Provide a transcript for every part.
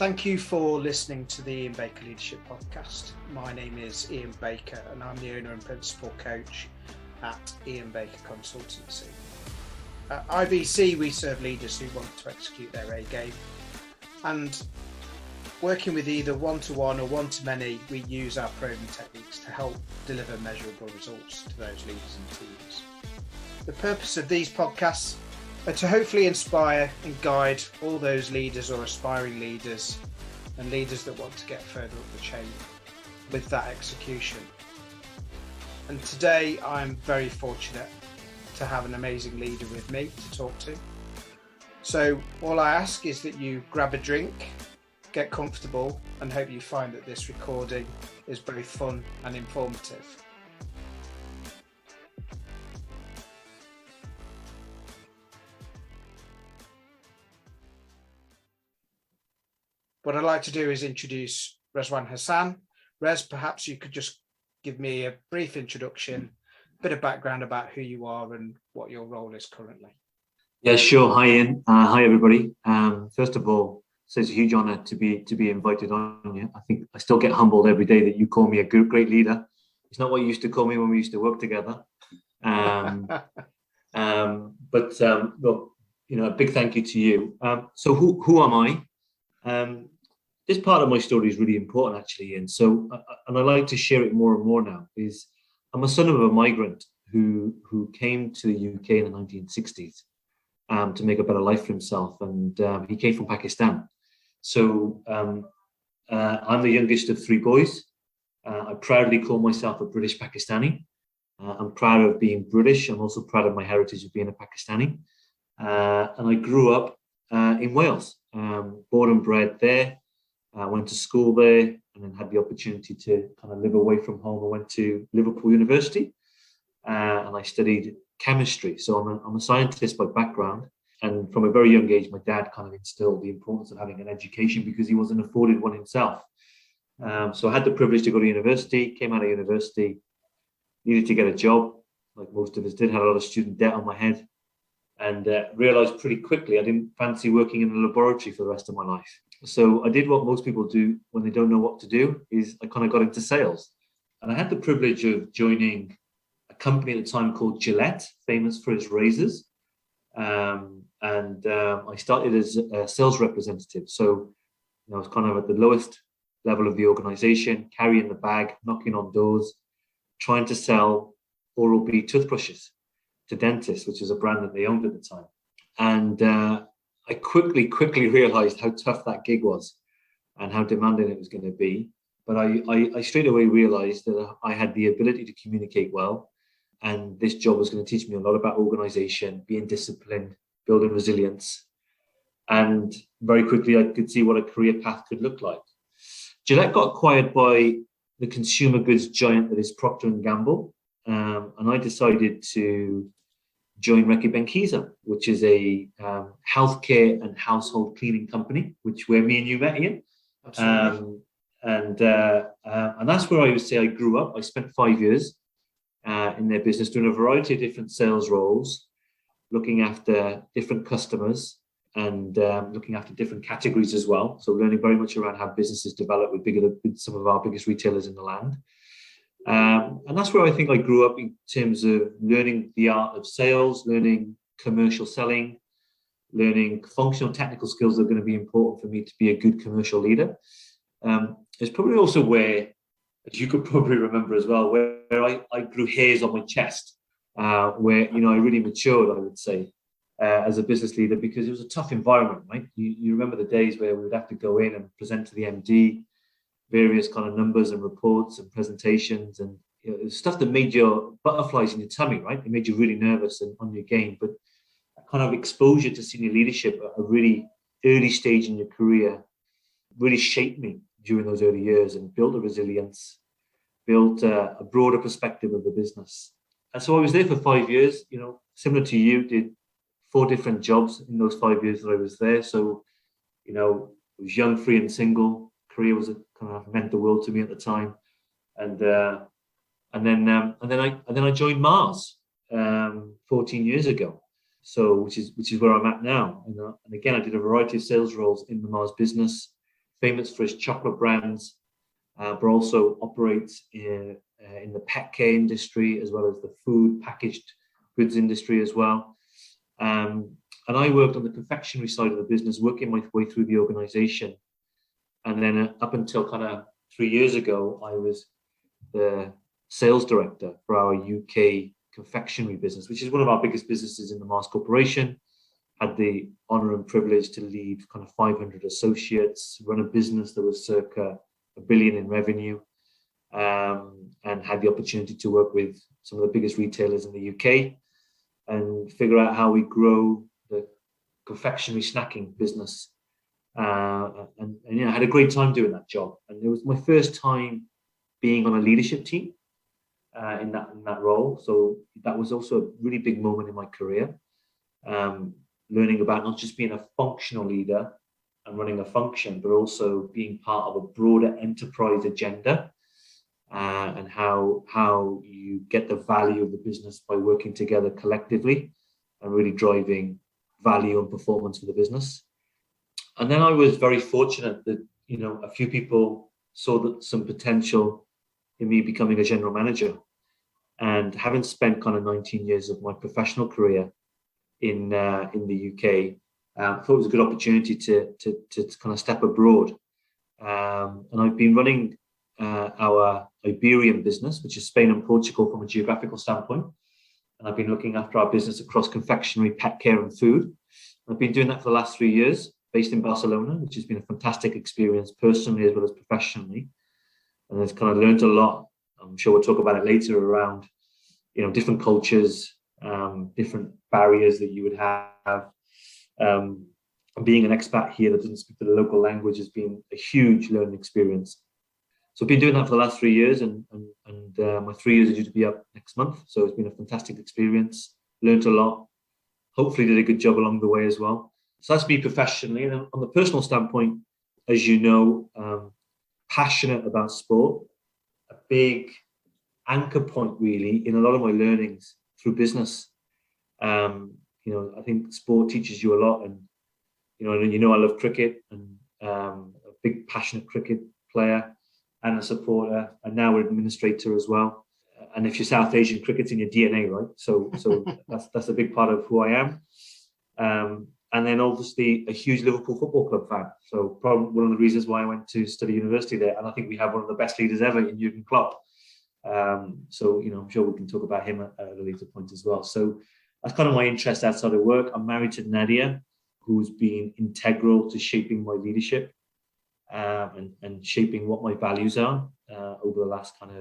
Thank you for listening to the Ian Baker Leadership Podcast. My name is Ian Baker and I'm the owner and principal coach at Ian Baker Consultancy. At IBC, we serve leaders who want to execute their A game, and working with either one-to-one or one-to-many, we use our probing techniques to help deliver measurable results to those leaders and teams. The purpose of these podcasts are to hopefully inspire and guide all those leaders or aspiring leaders and leaders that want to get further up the chain with that execution. And today I'm very fortunate to have an amazing leader with me to talk to. So all I ask is that you grab a drink, get comfortable, and hope you find that this recording is both fun and informative. What I'd like to do is introduce Rez Hassan. Rez, perhaps you could just give me a brief introduction, a bit of background about who you are and what your role is currently. Yeah, sure. Hi, Ian. Hi, everybody. First of all, it's a huge honour to be invited on. Yeah, I think I still get humbled every day that you call me a great leader. It's not what you used to call me when we used to work together. But a big thank you to you. So who am I? This part of my story is really important, actually, and I like to share it more and more now. Is I'm a son of a migrant who came to the UK in the 1960s to make a better life for himself, and he came from Pakistan. So I'm the youngest of three boys. I proudly call myself a British Pakistani. I'm proud of being British. I'm also proud of my heritage of being a Pakistani. And I grew up in Wales, born and bred there. I went to school there and then had the opportunity to kind of live away from home. I went to Liverpool University and I studied chemistry. So I'm a scientist by background. And from a very young age, my dad kind of instilled the importance of having an education because he wasn't afforded one himself. So I had the privilege to go to university, came out of university, needed to get a job, like most of us did, had a lot of student debt on my head, and realised pretty quickly I didn't fancy working in a laboratory for the rest of my life. So I did what most people do when they don't know what to do, is I kind of got into sales. And I had the privilege of joining a company at the time called Gillette, famous for its razors. I started as a sales representative. So I was kind of at the lowest level of the organisation, carrying the bag, knocking on doors, trying to sell Oral-B toothbrushes to dentists, which is a brand that they owned at the time. And I quickly realised how tough that gig was and how demanding it was going to be. But I straight away realised that I had the ability to communicate well. And this job was going to teach me a lot about organisation, being disciplined, building resilience. And very quickly, I could see what a career path could look like. Gillette got acquired by the consumer goods giant that is Procter & Gamble. And I decided to join Reckitt Benckiser, which is a healthcare and household cleaning company, where me and you met, Ian. Absolutely. And that's where I would say I grew up. I spent 5 years in their business, doing a variety of different sales roles, looking after different customers and looking after different categories as well. So learning very much around how businesses develop with some of our biggest retailers in the land. And that's where I think I grew up in terms of learning the art of sales, learning commercial selling, learning functional technical skills that are going to be important for me to be a good commercial leader. It's probably also where, as you could probably remember as well, where I grew hairs on my chest, where I really matured, I would say, as a business leader, because it was a tough environment, right? You remember the days where we would have to go in and present to the MD various kind of numbers and reports and presentations, and it was stuff that made your butterflies in your tummy, right? It made you really nervous and on your game. But that kind of exposure to senior leadership at a really early stage in your career really shaped me during those early years and built a resilience, built a broader perspective of the business. And so I was there for 5 years, similar to you, did 4 different jobs in those 5 years that I was there. So, I was young, free and single. Career was kind of meant the world to me at the time. And then I joined Mars 14 years ago. So which is where I'm at now. And again, I did a variety of sales roles in the Mars business, famous for its chocolate brands, but also operates in the pet care industry as well as the food packaged goods industry as well. And I worked on the confectionery side of the business, working my way through the organization. And then up until kind of 3 years ago, I was the sales director for our UK confectionery business, which is one of our biggest businesses in the Mars Corporation. Had the honor and privilege to lead kind of 500 associates, run a business that was circa $1 billion in revenue, and had the opportunity to work with some of the biggest retailers in the UK and figure out how we grow the confectionery snacking business. And I had a great time doing that job. And it was my first time being on a leadership team in that role. So that was also a really big moment in my career. Learning about not just being a functional leader and running a function, but also being part of a broader enterprise agenda, and how you get the value of the business by working together collectively and really driving value and performance for the business. And then I was very fortunate that, a few people saw that some potential in me becoming a general manager. And having spent kind of 19 years of my professional career in the UK, I thought it was a good opportunity to kind of step abroad. And I've been running our Iberian business, which is Spain and Portugal from a geographical standpoint. And I've been looking after our business across confectionery, pet care and food. I've been doing that for the last 3 years, based in Barcelona, which has been a fantastic experience personally as well as professionally. And I've kind of learned a lot. I'm sure we'll talk about it later around, different cultures, different barriers that you would have. Being an expat here that doesn't speak the local language has been a huge learning experience. So I've been doing that for the last 3 years, and my 3 years are due to be up next month. So it's been a fantastic experience. Learned a lot. Hopefully did a good job along the way as well. So that's me professionally. And on the personal standpoint, as you know, passionate about sport. A big anchor point really in a lot of my learnings through business. I think sport teaches you a lot, and I love cricket, and a big passionate cricket player and a supporter, and now an administrator as well. And if you're South Asian, cricket's in your DNA, right? So that's a big part of who I am. And then obviously a huge Liverpool Football Club fan. So probably one of the reasons why I went to study university there. And I think we have one of the best leaders ever in Jurgen Klopp. I'm sure we can talk about him at a later point as well. So that's kind of my interest outside of work. I'm married to Nadia, who's been integral to shaping my leadership and shaping what my values are over the last kind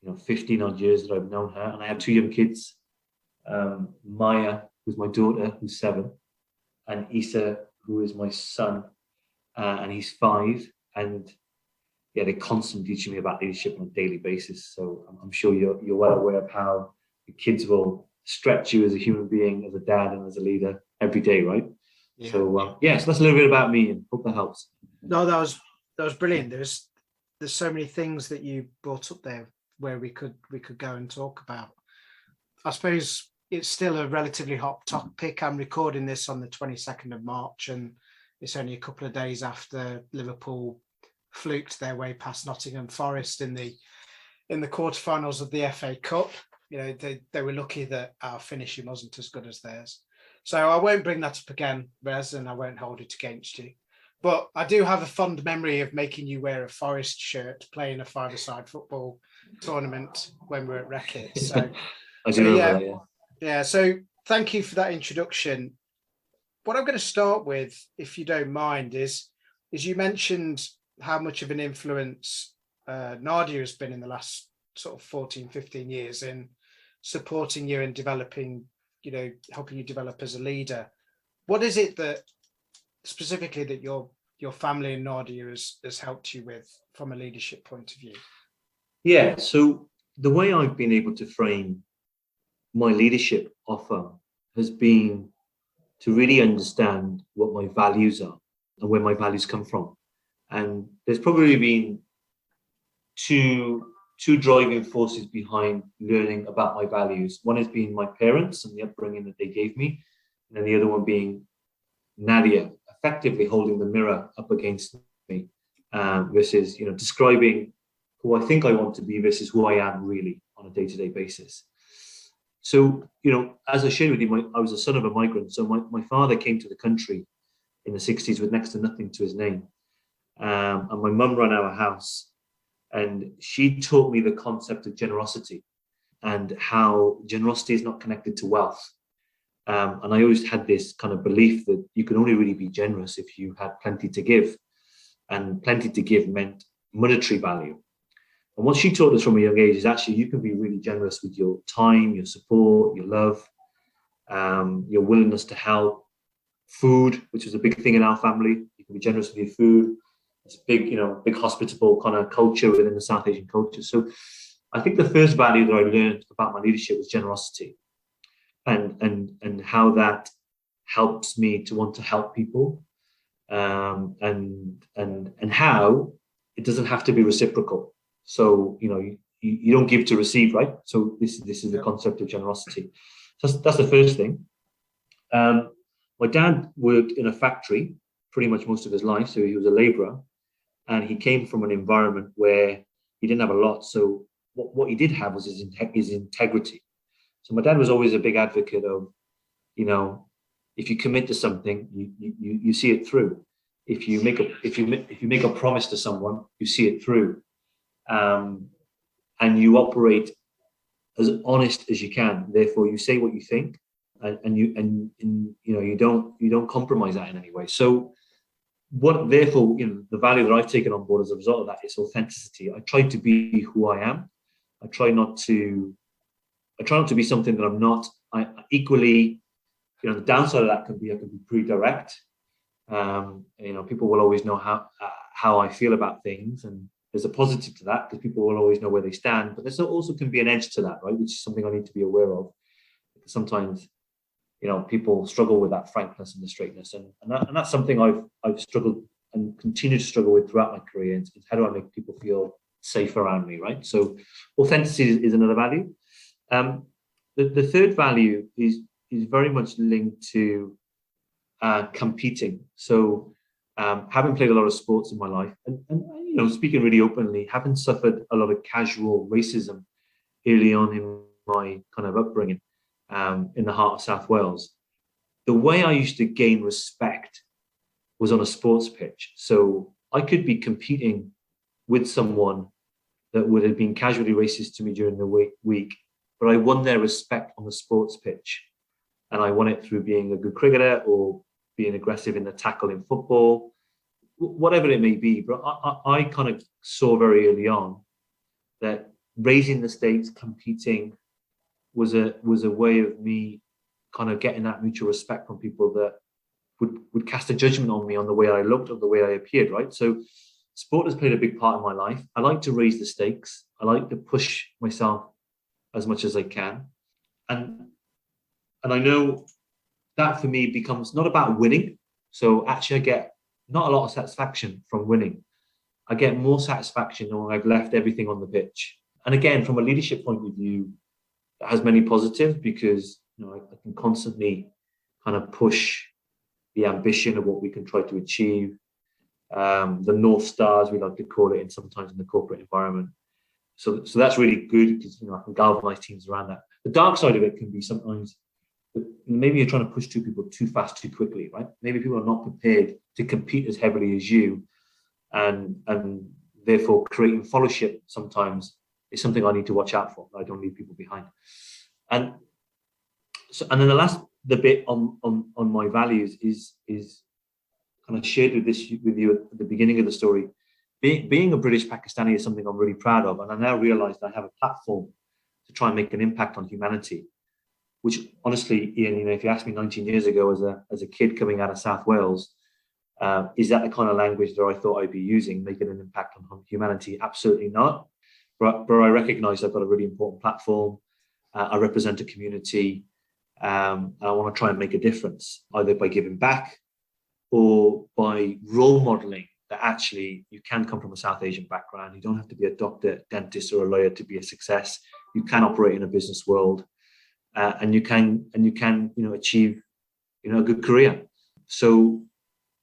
of 15 odd years that I've known her. And I have 2 young kids, Maya, who's my daughter, who's 7, and Issa, who is my son, and he's 5. And yeah, they're constantly teaching me about leadership on a daily basis. So I'm sure you're well aware of how the kids will stretch you as a human being, as a dad, and as a leader every day, right? Yeah. So so that's a little bit about me, and hope that helps. No, that was brilliant. There's so many things that you brought up there where we could go and talk about. I suppose it's still a relatively hot topic. I'm recording this on the 22nd of March, and it's only a couple of days after Liverpool fluked their way past Nottingham Forest in the quarterfinals of the FA Cup. They were lucky that our finishing wasn't as good as theirs. So I won't bring that up again, Rez, and I won't hold it against you. But I do have a fond memory of making you wear a Forest shirt playing a 5-a-side football tournament when we were at Reckitt. So I do remember that, yeah. Yeah, so thank you for that introduction. What I'm going to start with, if you don't mind, is you mentioned how much of an influence Nadia has been in the last sort of 14, 15 years in supporting you and developing, helping you develop as a leader. What is it that specifically that your family and Nadia has helped you with from a leadership point of view? Yeah, so the way I've been able to frame my leadership offer has been to really understand what my values are and where my values come from. And there's probably been two driving forces behind learning about my values. One has been my parents and the upbringing that they gave me, and then the other one being Nadia, effectively holding the mirror up against me, versus, describing who I think I want to be versus who I am really on a day-to-day basis. So, as I shared with you, I was a son of a migrant. So my father came to the country in the 60s with next to nothing to his name. And my mum ran our house, and she taught me the concept of generosity and how generosity is not connected to wealth. And I always had this kind of belief that you can only really be generous if you had plenty to give. And plenty to give meant monetary value. And what she taught us from a young age is actually you can be really generous with your time, your support, your love, your willingness to help, food, which was a big thing in our family. You can be generous with your food. It's a big hospitable kind of culture within the South Asian culture. So I think the first value that I learned about my leadership was generosity, and how that helps me to want to help people, and how it doesn't have to be reciprocal. So you don't give to receive, right? So this is the concept of generosity. So that's the first thing. My dad worked in a factory pretty much most of his life, so he was a labourer, and he came from an environment where he didn't have a lot. So what he did have was his integrity. So my dad was always a big advocate of, if you commit to something, you see it through. If you make a promise to someone, you see it through, and you operate as honest as you can. Therefore, you say what you think, and you don't compromise that in any way. So therefore, the value that I've taken on board as a result of that is authenticity. I try to be who I am. I try not to be something that I'm not. I equally, the downside of that can be I can be pretty direct. People will always know how I feel about things, and there's a positive to that because people will always know where they stand. But there also can be an edge to that, right? Which is something I need to be aware of. Because sometimes, people struggle with that frankness and the straightness, and that's something I've struggled and continue to struggle with throughout my career. It's how do I make people feel safe around me, right? So authenticity is another value. The third value is very much linked to competing. So having played a lot of sports in my life, and speaking really openly, having suffered a lot of casual racism early on in my kind of upbringing in the heart of South Wales, the way I used to gain respect was on a sports pitch. So I could be competing with someone that would have been casually racist to me during the week, but I won their respect on the sports pitch. And I won it through being a good cricketer or being aggressive in the tackle in football, whatever it may be. But I kind of saw very early on that raising the stakes, competing was a way of me kind of getting that mutual respect from people that would cast a judgment on me on the way I looked or the way I appeared, right? So sport has played a big part in my life. I like to raise the stakes. I like to push myself as much as I can. And I know that for me becomes not about winning. So actually I get not a lot of satisfaction from winning. I get more satisfaction when I've left everything on the pitch. And again, from a leadership point of view, that has many positives because I can constantly kind of push the ambition of what we can try to achieve. The North Stars, we like to call it, and sometimes in the corporate environment. So that's really good because I can galvanize teams around that. The dark side of it can be sometimes maybe you're trying to push two people too fast, too quickly, right? Maybe people are not prepared to compete as heavily as you, and therefore creating followership sometimes is something I need to watch out for. I don't leave people behind. And then the bit on my values is kind of shared with you at the beginning of the story. Being a British Pakistani is something I'm really proud of, and I now realise that I have a platform to try and make an impact on humanity. Which honestly, Ian, if you asked me 19 years ago as a kid coming out of South Wales, is that the kind of language that I thought I'd be using, making an impact on humanity? Absolutely not. But I recognise I've got a really important platform. I represent a community, and I want to try and make a difference, either by giving back or by role modelling that actually you can come from a South Asian background. You don't have to be a doctor, dentist, or a lawyer to be a success. You can operate in a business world. And you can achieve a good career. So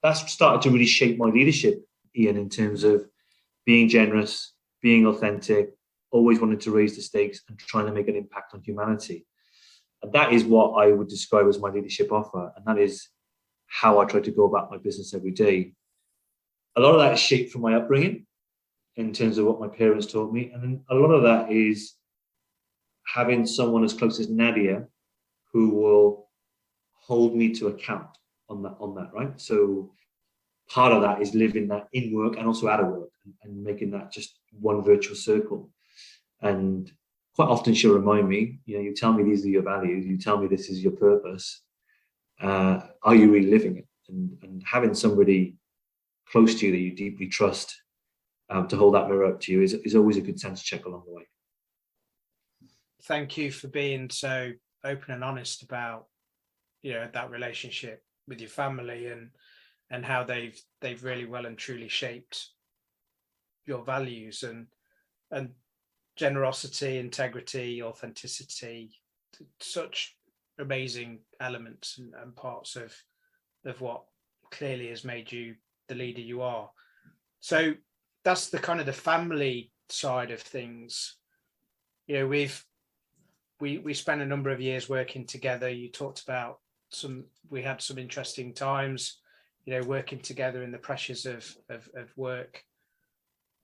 that's started to really shape my leadership Ian, in terms of being generous, being authentic, always wanting to raise the stakes and trying to make an impact on humanity. And that is what I would describe as my leadership offer. And that is how I try to go about my business every day. A lot of that is shaped from my upbringing in terms of what my parents taught me. And then a lot of that is having someone as close as Nadia who will hold me to account on that, right? So part of that is living that in work and also out of work, and making that just one virtuous circle. And quite often she'll remind me, you tell me these are your values, you tell me this is your purpose. Are you really living it? And having somebody close to you that you deeply trust to hold that mirror up to you is always a good sense check along the way. Thank you for being so open and honest about that relationship with your family and how they've really well and truly shaped your values and generosity, integrity, authenticity, such amazing elements and parts of what clearly has made you the leader you are. So that's the kind of the family side of things. We spent a number of years working together. You talked about we had some interesting times, working together in the pressures of work.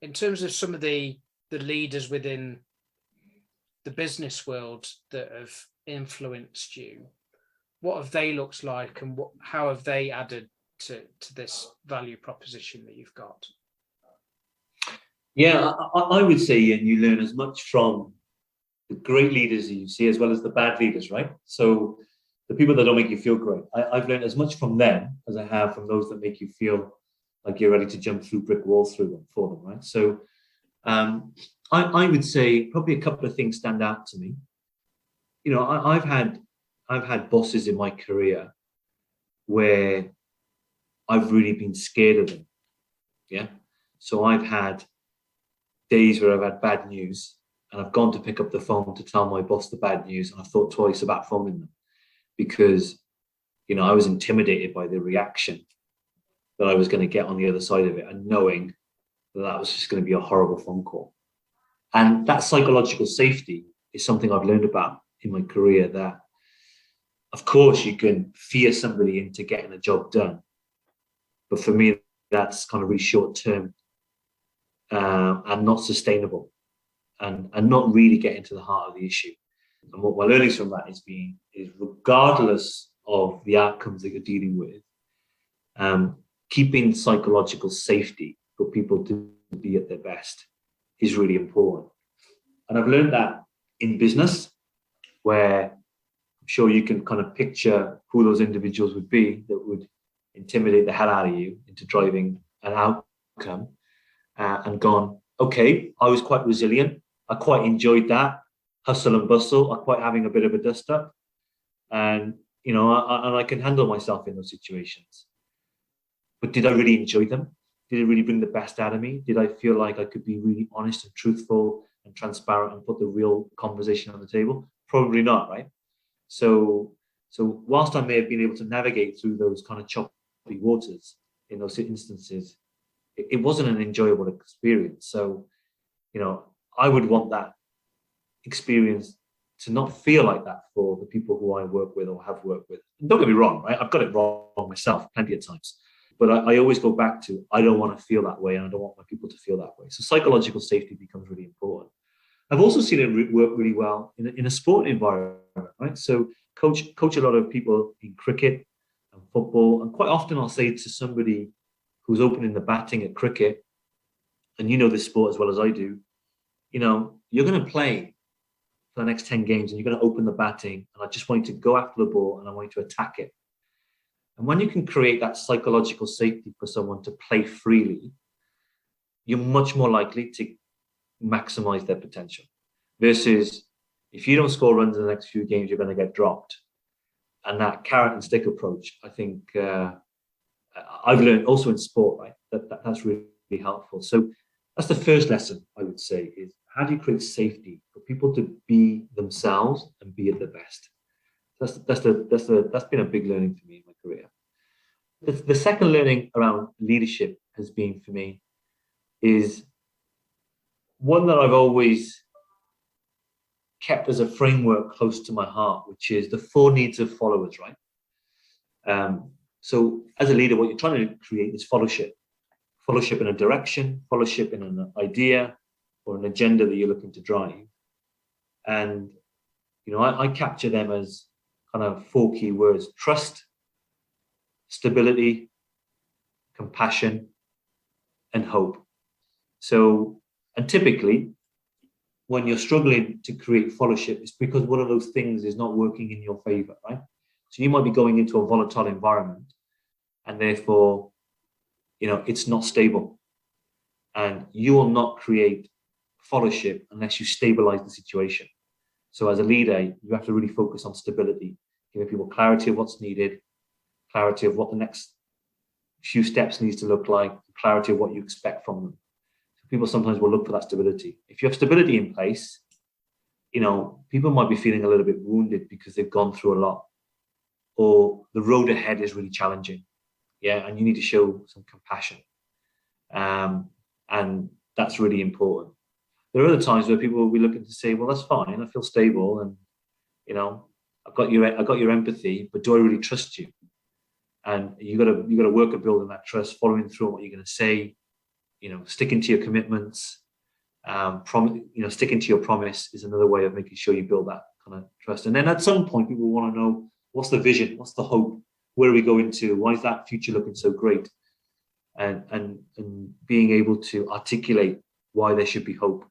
In terms of some of the leaders within the business world that have influenced you, what have they looked like, and how have they added to this value proposition that you've got? Yeah, I would say, Ian, you learn as much from the great leaders that you see as well as the bad leaders, right? So the people that don't make you feel great, I've learned as much from them as I have from those that make you feel like you're ready to jump through brick walls for them, right? So I would say probably a couple of things stand out to me. I've had bosses in my career where I've really been scared of them. Yeah. So I've had days where I've had bad news and I've gone to pick up the phone to tell my boss the bad news, and I've thought twice about phoning them because, I was intimidated by the reaction that I was going to get on the other side of it, and knowing that was just going to be a horrible phone call. And that psychological safety is something I've learned about in my career, that of course you can fear somebody into getting a job done. But for me, that's kind of really short term and not sustainable, and not really getting to the heart of the issue. And what my learnings from that is regardless of the outcomes that you're dealing with, keeping psychological safety for people to be at their best is really important. And I've learned that in business, where I'm sure you can kind of picture who those individuals would be that would intimidate the hell out of you into driving an outcome, and gone, okay, I was quite resilient. I quite enjoyed that hustle and bustle. I'm quite having a bit of a dust up, and I can handle myself in those situations. But did I really enjoy them? Did it really bring the best out of me? Did I feel like I could be really honest and truthful and transparent and put the real conversation on the table? Probably not, right? So whilst I may have been able to navigate through those kind of choppy waters in those instances, it wasn't an enjoyable experience. So, I would want that experience to not feel like that for the people who I work with or have worked with. And don't get me wrong, right? I've got it wrong myself plenty of times. But I always go back to, I don't want to feel that way, and I don't want my people to feel that way. So psychological safety becomes really important. I've also seen it work really well in a sport environment, right? So coach a lot of people in cricket and football, and quite often I'll say to somebody who's opening the batting at cricket, and this sport as well as I do, you're going to play for the next 10 games and you're going to open the batting, and I just want you to go after the ball and I want you to attack it. And when you can create that psychological safety for someone to play freely, you're much more likely to maximize their potential. Versus if you don't score runs in the next few games, you're going to get dropped. And that carrot and stick approach, I think I've learned also in sport, right? That's really, really helpful. So that's the first lesson I would say, is how do you create safety for people to be themselves and be at their best? That's been a big learning for me in my career. The second learning around leadership has been for me is one that I've always kept as a framework close to my heart, which is the 4 needs of followers, right? So as a leader, what you're trying to create is fellowship in a direction, fellowship in an idea or an agenda that you're looking to drive. And, I capture them as kind of 4 key words: trust, stability, compassion, and hope. So, and typically, when you're struggling to create fellowship, it's because one of those things is not working in your favor, right? So you might be going into a volatile environment, and therefore, it's not stable. And you will not create fellowship unless you stabilize the situation. So as a leader, you have to really focus on stability, giving people clarity of what's needed, clarity of what the next few steps needs to look like, clarity of what you expect from them. So people sometimes will look for that stability. If you have stability in place, people might be feeling a little bit wounded because they've gone through a lot, or the road ahead is really challenging. Yeah, and you need to show some compassion. And that's really important. There are other times where people will be looking to say, well, that's fine, I feel stable, and I've got your empathy, but do I really trust you? And you got to work at building that trust, following through on what you're going to say, sticking to your commitments, sticking to your promise is another way of making sure you build that kind of trust. And then at some point, people want to know, what's the vision? What's the hope? Where are we going to? Why is that future looking so great? And being able to articulate why there should be hope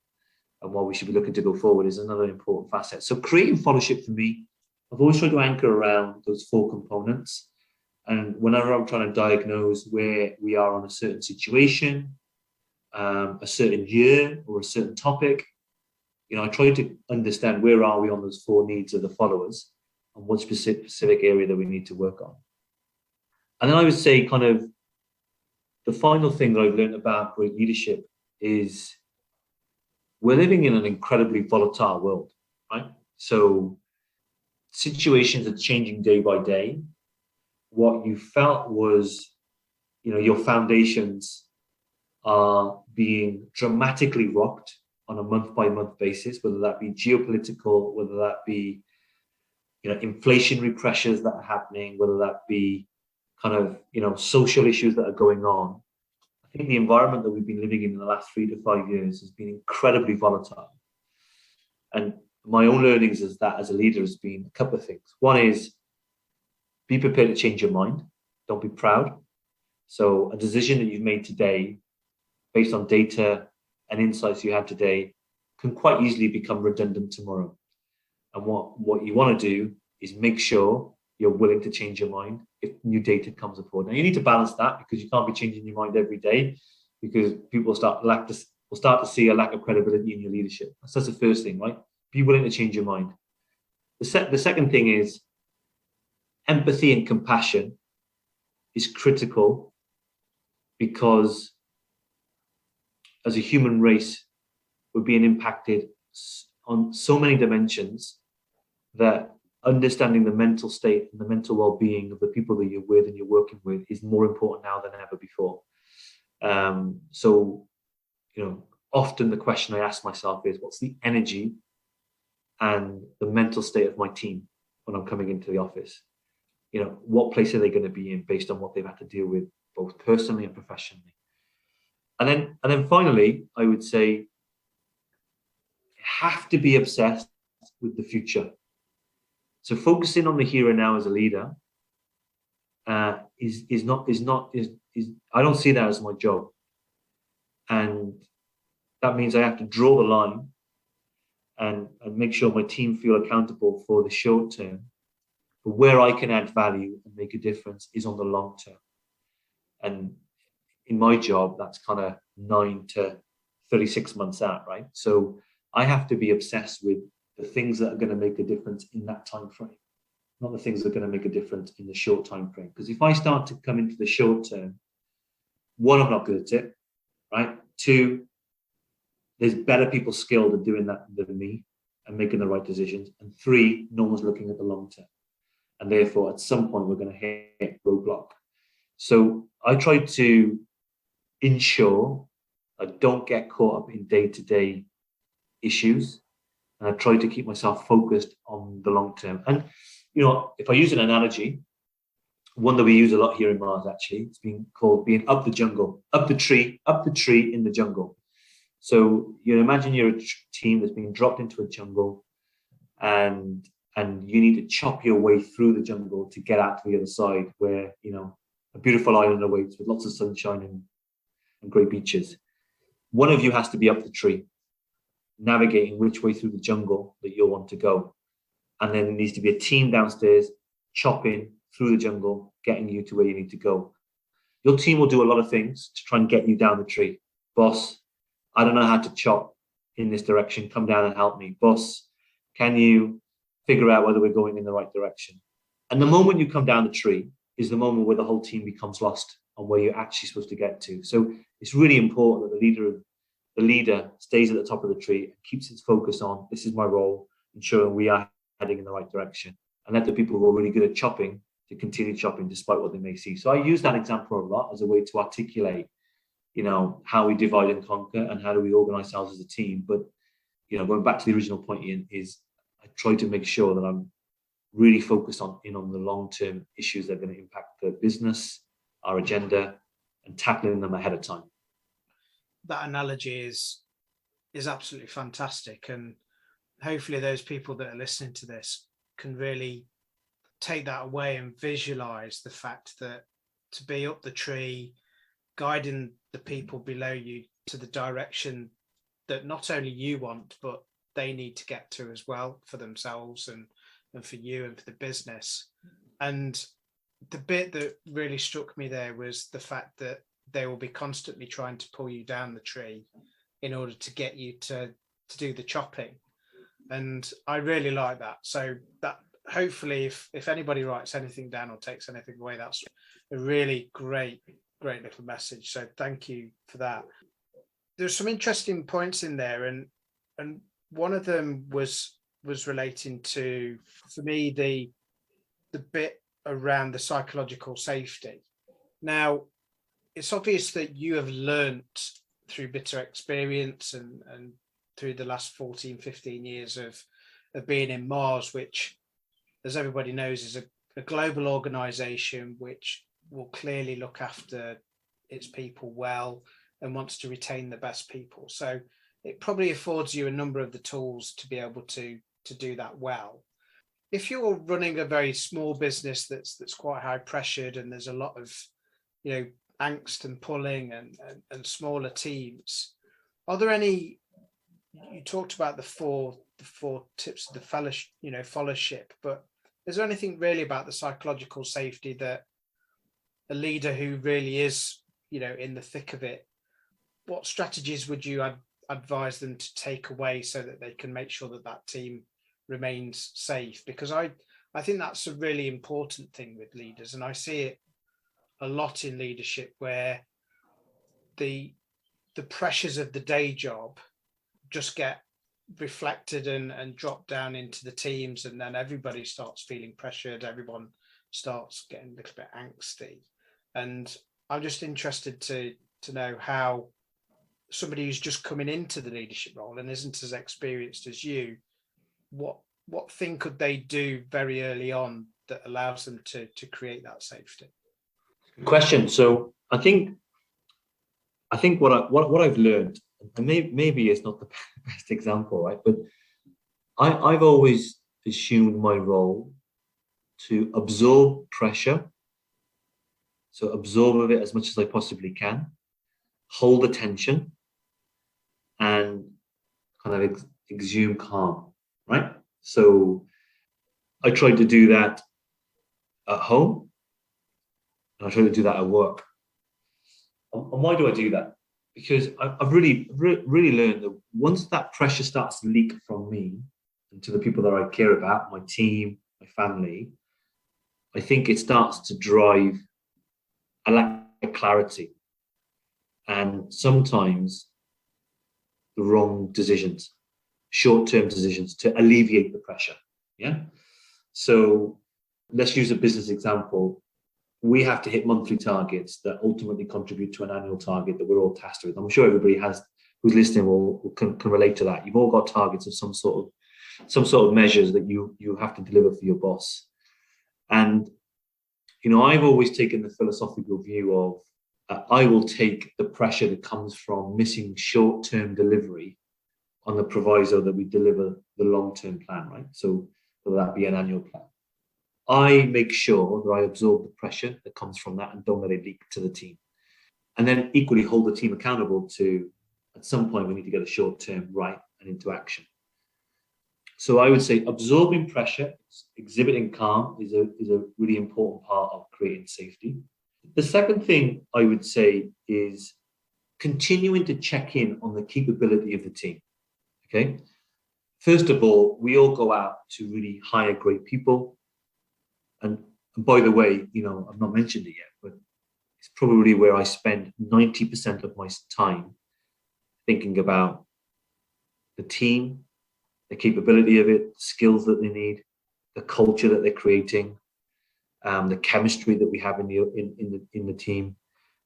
and why we should be looking to go forward is another important facet. So creating fellowship for me, I've always tried to anchor around those 4 components. And whenever I'm trying to diagnose where we are on a certain situation, a certain year or a certain topic, I try to understand where are we on those 4 needs of the followers and what specific area that we need to work on. And then I would say kind of the final thing that I've learned about great leadership is we're living in an incredibly volatile world, right? So situations are changing day by day. What you felt was, your foundations are being dramatically rocked on a month-by-month basis, whether that be geopolitical, whether that be, inflationary pressures that are happening, whether that be kind of, social issues that are going on. I think the environment that we've been living in the last 3 to 5 years has been incredibly volatile. And my own learnings is that as a leader has been a couple of things. One is be prepared to change your mind. Don't be proud. So a decision that you've made today based on data and insights you had today can quite easily become redundant tomorrow. And what you want to do is make sure you're willing to change your mind if new data comes aboard. Now you need to balance that, because you can't be changing your mind every day, because people will start to see a lack of credibility in your leadership. That's the first thing, right? Be willing to change your mind. The second thing is empathy and compassion is critical, because as a human race, we're being impacted on so many dimensions that understanding the mental state and the mental well-being of the people that you're with and you're working with is more important now than ever before. So, often the question I ask myself is, what's the energy and the mental state of my team when I'm coming into the office? What place are they going to be in based on what they've had to deal with, both personally and professionally? And then finally, I would say you have to be obsessed with the future. So focusing on the here and now as a leader is I don't see that as my job, and that means I have to draw the line and make sure my team feel accountable for the short term. But where I can add value and make a difference is on the long term. And in my job, that's kind of 9 to 36 months out, right? So I have to be obsessed with the things that are going to make a difference in that time frame, not the things that are going to make a difference in the short time frame. Because if I start to come into the short term, 1, I'm not good at it, right? 2, there's better people skilled at doing that than me and making the right decisions. And 3, no one's looking at the long term. And therefore, at some point, we're going to hit roadblock. So I try to ensure I don't get caught up in day-to-day issues. And I try to keep myself focused on the long term. And, if I use an analogy, one that we use a lot here in Mars, actually, it's been called being up the jungle, up the tree in the jungle. So imagine you're a team that's been dropped into a jungle, and you need to chop your way through the jungle to get out to the other side, where a beautiful island awaits with lots of sunshine and great beaches. One of you has to be up the tree, navigating which way through the jungle that you'll want to go. And then there needs to be a team downstairs chopping through the jungle, getting you to where you need to go. Your team will do a lot of things to try and get you down the tree. Boss, I don't know how to chop in this direction. Come down and help me. Boss, can you figure out whether we're going in the right direction? And the moment you come down the tree is the moment where the whole team becomes lost on where you're actually supposed to get to. So it's really important that the leader stays at the top of the tree and keeps its focus on, this is my role, ensuring we are heading in the right direction. And let the people who are really good at chopping to continue chopping despite what they may see. So I use that example a lot as a way to articulate, how we divide and conquer and how do we organize ourselves as a team. But, going back to the original point, Ian, is I try to make sure that I'm really focused on the long-term issues that are going to impact the business, our agenda, and tackling them ahead of time. That analogy is absolutely fantastic. And hopefully those people that are listening to this can really take that away and visualize the fact that to be up the tree, guiding the people below you to the direction that not only you want, but they need to get to as well for themselves and for you and for the business. And the bit that really struck me there was the fact that they will be constantly trying to pull you down the tree in order to get you to do the chopping. And I really like that. So that hopefully if anybody writes anything down or takes anything away, that's a really great little message. So thank you for that. There's some interesting points in there, and one of them was relating to, for me, the bit around the psychological safety. Now, it's obvious that you have learnt through bitter experience and through the last 14, 15 years of being in Mars, which, as everybody knows, is a global organisation which will clearly look after its people well and wants to retain the best people. So it probably affords you a number of the tools to be able to do that well. If you're running a very small business that's quite high pressured and there's a lot of angst and pulling and smaller teams, are there any, you talked about the four tips of the fellowship, but is there anything really about the psychological safety that a leader who really is in the thick of it, what strategies would you advise them to take away so that they can make sure that team remains safe? Because I think that's a really important thing with leaders, and I see it a lot in leadership where the pressures of the day job just get reflected and drop down into the teams, and then everybody starts feeling pressured, everyone starts getting a little bit angsty. And I'm just interested to know how somebody who's just coming into the leadership role and isn't as experienced as you, what thing could they do very early on that allows them to create that safety? Good question. So I think what I've learned, and maybe it's not the best example, right? But I've always assumed my role to absorb pressure, so absorb it as much as I possibly can, hold attention, and kind of exhume calm, right? So I tried to do that at home, and I try to do that at work. And why do I do that? Because I've really learned that once that pressure starts to leak from me and to the people that I care about, my team, my family, I think it starts to drive a lack of clarity and sometimes the wrong decisions, short-term decisions to alleviate the pressure. Yeah. So let's use a business example. we have to hit monthly targets that ultimately contribute to an annual target that we're all tasked with. I'm sure everybody who's listening can relate to that. You've all got targets of some sort of measures that you have to deliver for your boss. And I've always taken the philosophical view of I will take the pressure that comes from missing short-term delivery on the proviso that we deliver the long-term plan, right? So whether that be an annual plan, I make sure that I absorb the pressure that comes from that and don't let it leak to the team. And then equally hold the team accountable to, at some point, we need to get a short-term right and into action. So I would say absorbing pressure, exhibiting calm is a really important part of creating safety. The second thing I would say is continuing to check in on the capability of the team. Okay. First of all, we all go out to really hire great people. And by the way, I've not mentioned it yet, but it's probably where I spend 90% of my time thinking about the team, the capability of it, the skills that they need, the culture that they're creating, the chemistry that we have in the team.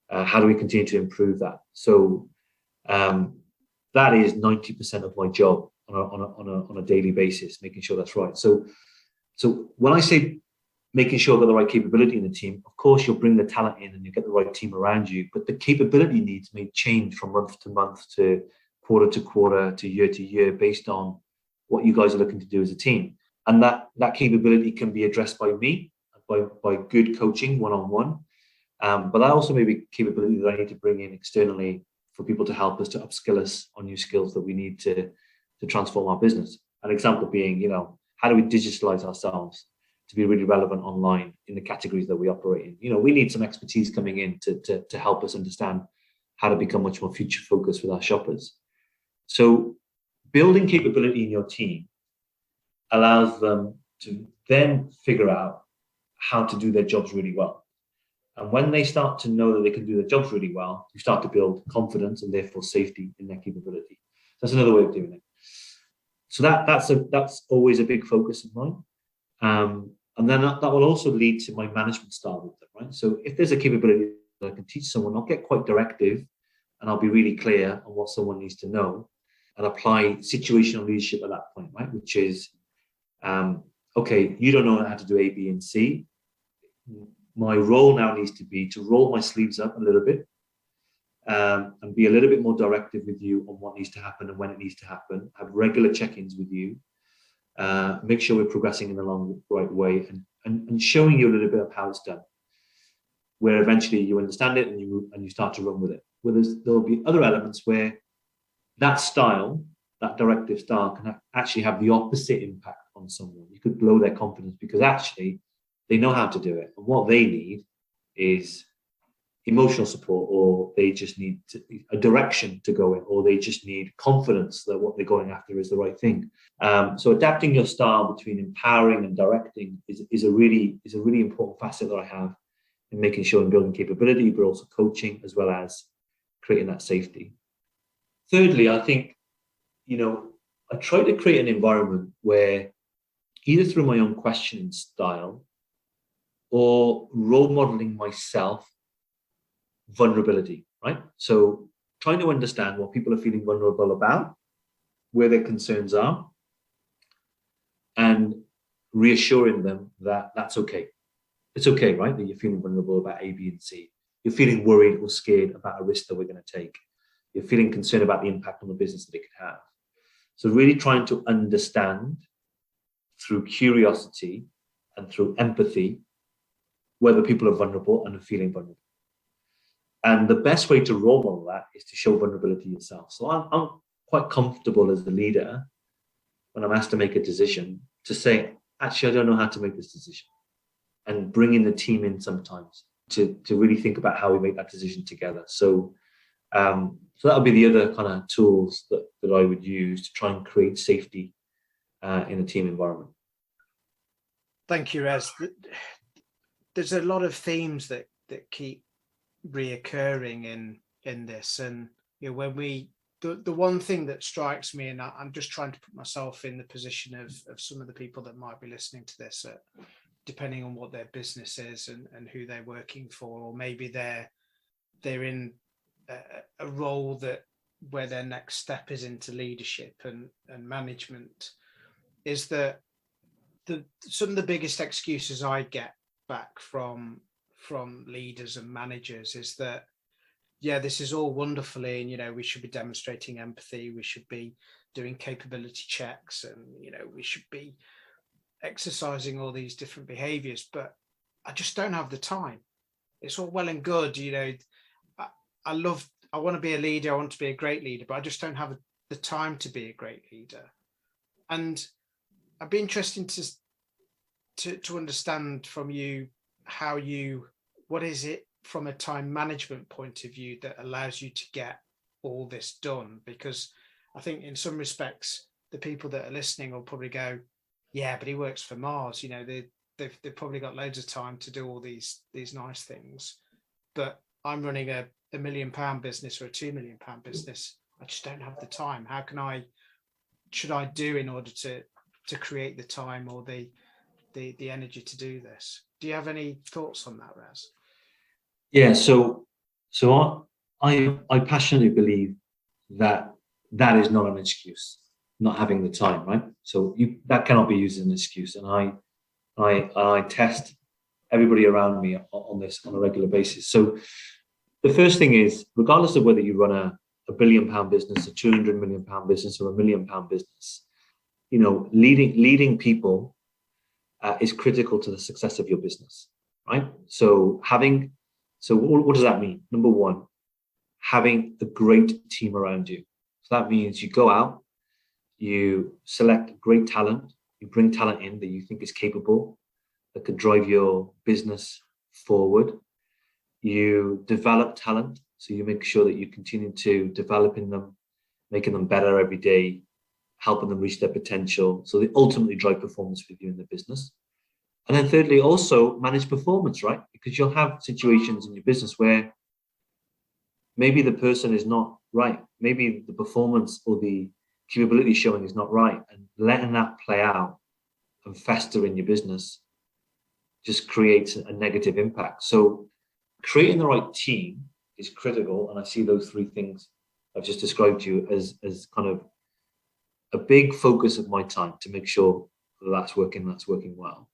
How do we continue to improve that? So that is 90% of my job on a daily basis, making sure that's right. So when I say making sure I've got the right capability in the team, of course you'll bring the talent in and you get the right team around you, but the capability needs may change from month to month to quarter to year based on what you guys are looking to do as a team. And that capability can be addressed by me, by good coaching one-on-one. But that also may be capability that I need to bring in externally for people to help us to upskill us on new skills that we need to transform our business. An example being, how do we digitalize ourselves to be really relevant online in the categories that we operate in? We need some expertise coming in to help us understand how to become much more future focused with our shoppers. So building capability in your team allows them to then figure out how to do their jobs really well. And when they start to know that they can do their jobs really well, you start to build confidence and therefore safety in their capability. That's another way of doing it. So that's always a big focus of mine. And then that will also lead to my management style with them, right? So if there's a capability that I can teach someone, I'll get quite directive and I'll be really clear on what someone needs to know and apply situational leadership at that point, right? Which is, okay, you don't know how to do A, B, and C. My role now needs to be to roll my sleeves up a little bit and be a little bit more directive with you on what needs to happen and when it needs to happen, have regular check-ins with you, make sure we're progressing in the right way and showing you a little bit of how it's done, where eventually you understand it and you start to run with it. There'll be other elements where that style, that directive style, can actually have the opposite impact on someone. You could blow their confidence because actually they know how to do it. And what they need is emotional support, or they just need a direction to go in, or they just need confidence that what they're going after is the right thing. So adapting your style between empowering and directing is a really important facet that I have in making sure I'm building capability, but also coaching as well as creating that safety. Thirdly, I think, I try to create an environment where either through my own questioning style or role modeling myself, vulnerability, right? So trying to understand what people are feeling vulnerable about, where their concerns are, and reassuring them that that's okay. It's okay, right? That you're feeling vulnerable about A, B, and C. You're feeling worried or scared about a risk that we're going to take. You're feeling concerned about the impact on the business that it could have. So really trying to understand through curiosity and through empathy whether people are vulnerable and are feeling vulnerable. And the best way to role model that is to show vulnerability yourself. So I'm quite comfortable as the leader when I'm asked to make a decision to say, actually, I don't know how to make this decision, and bringing the team in sometimes to really think about how we make that decision together. So that would be the other kind of tools that I would use to try and create safety in a team environment. Thank you, Rez. There's a lot of themes that keep reoccurring in this, and when the one thing that strikes me, and I'm just trying to put myself in the position of some of the people that might be listening to this depending on what their business is and who they're working for, or maybe they're in a role where their next step is into leadership and management, is that some of the biggest excuses I get back from leaders and managers is that, yeah, this is all wonderfully, and we should be demonstrating empathy, we should be doing capability checks, and we should be exercising all these different behaviors, but I just don't have the time. It's all well and good, I want to be a leader, I want to be a great leader, but I just don't have the time to be a great leader. And I'd be interested to understand from you what is it from a time management point of view that allows you to get all this done? Because I think in some respects, the people that are listening will probably go, yeah, but he works for Mars. They've probably got loads of time to do all these nice things. But I'm running a £1 million business or a £2 million business. I just don't have the time. Should I do in order to create the time or the energy to do this? Do you have any thoughts on that, Rez? Yeah, so I passionately believe that is not an excuse, not having the time, right? So that cannot be used as an excuse. And I test everybody around me on this on a regular basis. So the first thing is, regardless of whether you run a £1 billion business, a £200 million business, or a £1 million business, leading people is critical to the success of your business, right? So what does that mean? Number one, having a great team around you. So that means you go out, you select great talent, you bring talent in that you think is capable, that could drive your business forward. You develop talent, so you make sure that you continue to developing them, making them better every day, helping them reach their potential, so they ultimately drive performance with you in the business. And then thirdly, also manage performance, right? Because you'll have situations in your business where maybe the person is not right. Maybe the performance or the capability showing is not right. And letting that play out and fester in your business just creates a negative impact. So creating the right team is critical. And I see those three things I've just described to you as kind of a big focus of my time to make sure that's working well.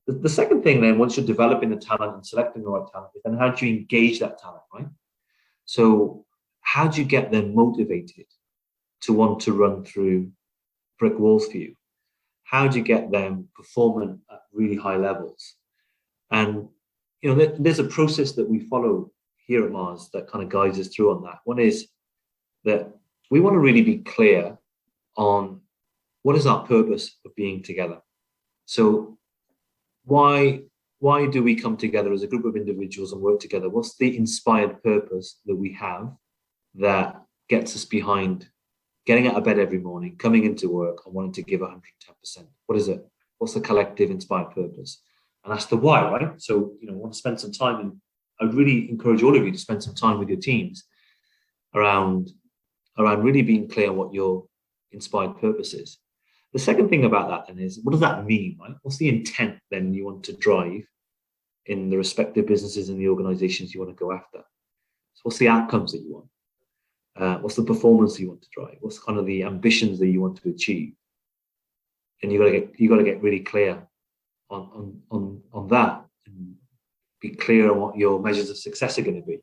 The second thing then, once you're developing the talent and selecting the right talent, is then how do you engage that talent, right? So how do you get them motivated to want to run through brick walls for you? How do you get them performing at really high levels? And, there's a process that we follow here at Mars that kind of guides us through on that. One is that we want to really be clear on what is our purpose of being together. So why do we come together as a group of individuals and work together? What's the inspired purpose that we have that gets us behind getting out of bed every morning, coming into work and wanting to give 110%? What is it? What's the collective inspired purpose? And that's the why, right? So, I want to spend some time, and I'd really encourage all of you to spend some time with your teams around really being clear on what your inspired purpose is. The second thing about that then is, what does that mean, right? What's the intent then you want to drive in the respective businesses and the organizations you want to go after? So what's the outcomes that you want? What's the performance you want to drive? What's kind of the ambitions that you want to achieve? And you got to get really clear on that, and be clear on what your measures of success are going to be.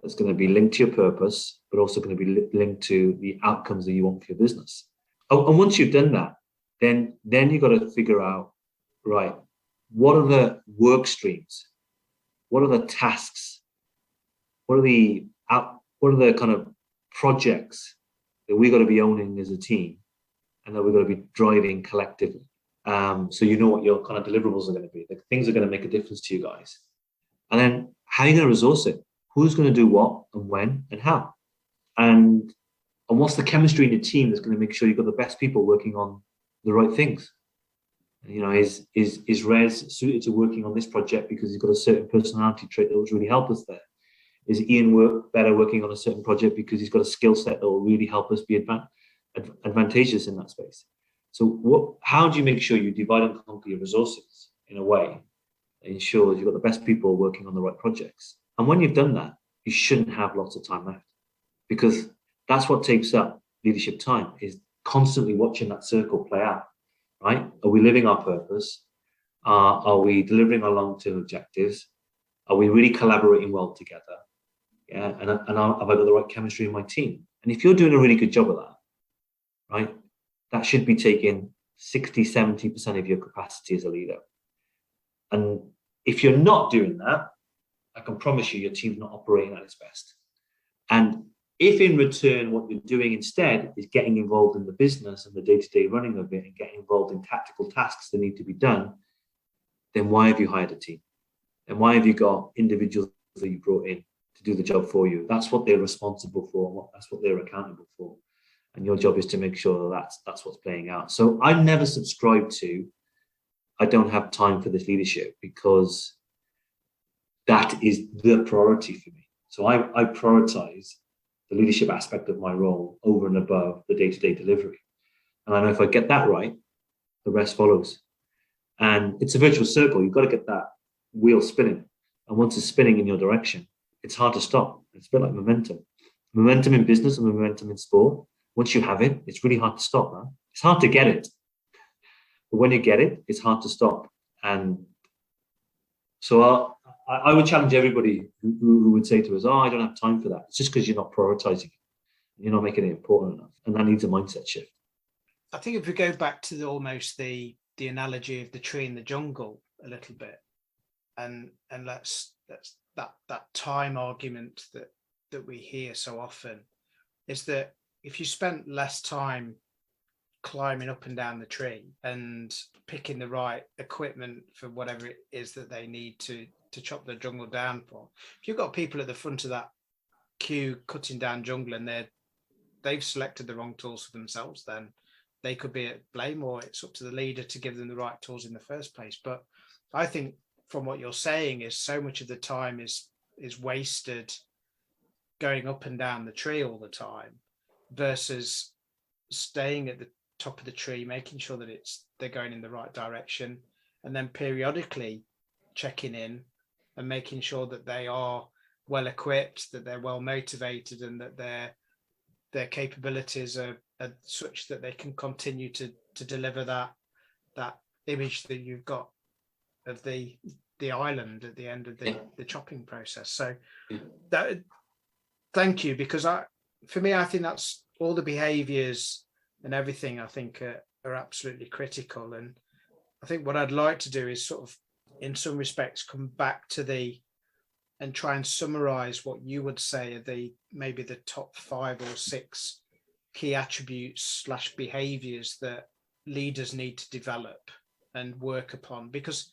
It's going to be linked to your purpose, but also going to be linked to the outcomes that you want for your business. And once you've done that, then you've got to figure out, right, what are the work streams? What are the tasks? What are the kind of projects that we've got to be owning as a team, and that we're going to be driving collectively? So you know what your kind of deliverables are going to be, the things that are going to make a difference to you guys. And then how are you going to resource it? Who's going to do what and when and how? And what's the chemistry in your team that's going to make sure you've got the best people working on the right things? Is Rez suited to working on this project because he's got a certain personality trait that will really help us there? Is Ian better working on a certain project because he's got a skill set that will really help us be advantageous in that space? So how do you make sure you divide and conquer your resources in a way that ensures you've got the best people working on the right projects. And when you've done that, you shouldn't have lots of time left, because that's what takes up leadership time, is constantly watching that circle play out, right? Are we living our purpose? Are we delivering our long-term objectives? Are we really collaborating well together? Yeah, and have I got the right chemistry in my team? And if you're doing a really good job of that, right, that should be taking 60, 70% of your capacity as a leader. And if you're not doing that, I can promise you your team's not operating at its best. And if in return what you're doing instead is getting involved in the business and the day-to-day running of it and getting involved in tactical tasks that need to be done, then why have you hired a team? And why have you got individuals that you brought in to do the job for you? That's what they're responsible for. That's what they're accountable for. And your job is to make sure that that's what's playing out. So I never subscribe to, I don't have time for this leadership, because that is the priority for me. So I prioritize the leadership aspect of my role over and above the day-to-day delivery. And I know if I get that right, the rest follows. And it's a virtuous circle. You've got to get that wheel spinning. And once it's spinning in your direction, it's hard to stop. It's a bit like momentum. Momentum in business and momentum in sport. Once you have it, it's really hard to stop. Huh? It's hard to get it. But when you get it, it's hard to stop. And so I would challenge everybody who would say to us, oh, I don't have time for that. It's just because you're not prioritizing it. You're not making it important enough. And that needs a mindset shift. I think if we go back to almost the analogy of the tree in the jungle a little bit, and let's that time argument that we hear so often, is that if you spent less time climbing up and down the tree and picking the right equipment for whatever it is that they need to chop the jungle down for, if you've got people at the front of that queue cutting down jungle and they've selected the wrong tools for themselves, then they could be at blame, or it's up to the leader to give them the right tools in the first place. But I think from what you're saying is so much of the time is wasted going up and down the tree all the time versus staying at the top of the tree, making sure that they're going in the right direction, and then periodically checking in and making sure that they are well equipped, that they're well motivated, and that their capabilities are such that they can continue to deliver that image that you've got of the island at the end of the chopping process. So that, thank you, because for me I think that's all the behaviours and everything I think are absolutely critical. And I think what I'd like to do is sort of in some respects come back to and try and summarize what you would say are maybe the top 5 or 6 key attributes / behaviors that leaders need to develop and work upon, because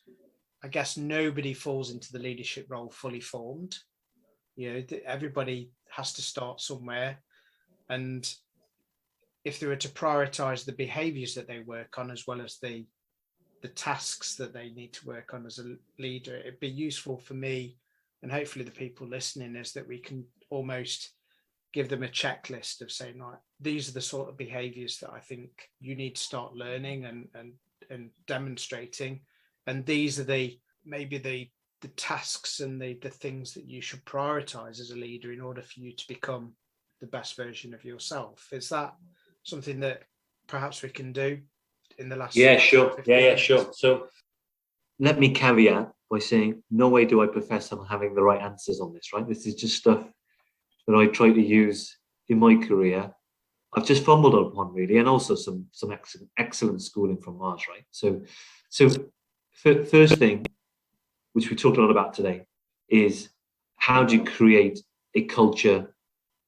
I guess nobody falls into the leadership role fully formed. Everybody has to start somewhere, and if they were to prioritize the behaviors that they work on as well as the tasks that they need to work on as a leader, it'd be useful for me and hopefully the people listening, is that we can almost give them a checklist of saying, like, these are the sort of behaviors that I think you need to start learning and demonstrating, and these are maybe the tasks and the things that you should prioritize as a leader in order for you to become the best version of yourself. Is that something that perhaps we can do in the last? Yeah, sure. Yeah, sure. So let me caveat by saying, no way do I profess I'm having the right answers on this, right? This is just stuff that I try to use in my career. I've just fumbled upon, really, and also some excellent schooling from Mars, right? So first thing, which we talked a lot about today, is how do you create a culture